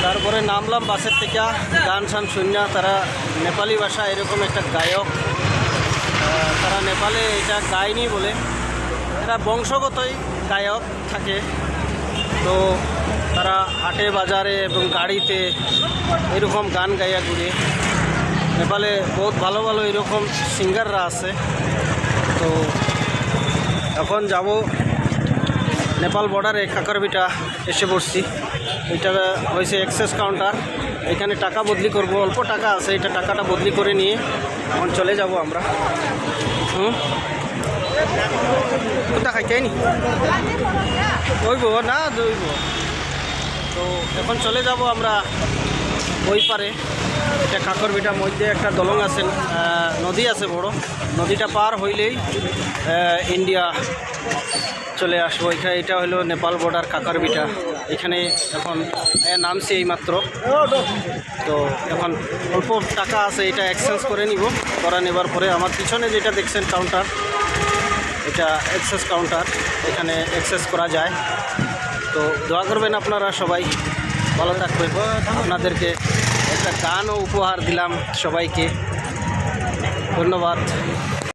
তারপরে নামলাম বাসের থেকে, গান শান শুনিয়া। তারা নেপালি ভাষা এরকম একটা গায়ক, তারা নেপালে এটা গায়নি বলে, এরা বংশগতই গায়ক থাকে। তো তারা হাটে বাজারে এবং গাড়িতে এরকম গান গাইয়া ঘুরে। নেপালে বহুত ভালো ভালো এরকম সিঙ্গাররা আছে। তো এখন যাব নেপাল বর্ডারে, কাকারবিটা এসে পড়ছি। এটা হয়েছে এক্সেস কাউন্টার, এখানে টাকা বদলি করব। অল্প টাকা আছে, এটা টাকাটা বদলি করে নিয়ে এখন চলে যাব আমরা। কোথা খাইতেনি দইব না দইব। তো এখন চলে যাব আমরা ওই পারে। এটা কাকরবিটার মধ্যে একটা দলং আছে, নদী আছে বড়। নদীটা পার হইলেই ইন্ডিয়া চলে আসবো। এটা হলো নেপাল বর্ডার কাকরবিটা। এখানে এখন নামছি এইমাত্র। তো এখন অল্প টাকা আছে, এটা এক্সচেঞ্জ করে নিব। করা নেবার পরে আমার পিছনে যেটা দেখছেন কাউন্টার, এটা এক্সেস কাউন্টার, এখানে এক্সেস করা যায়। তো দোয়া করবেন আপনারা সবাই, ভালো থাকবেন। আপনাদেরকে একটা গানও উপহার দিলাম সবাইকে, ধন্যবাদ।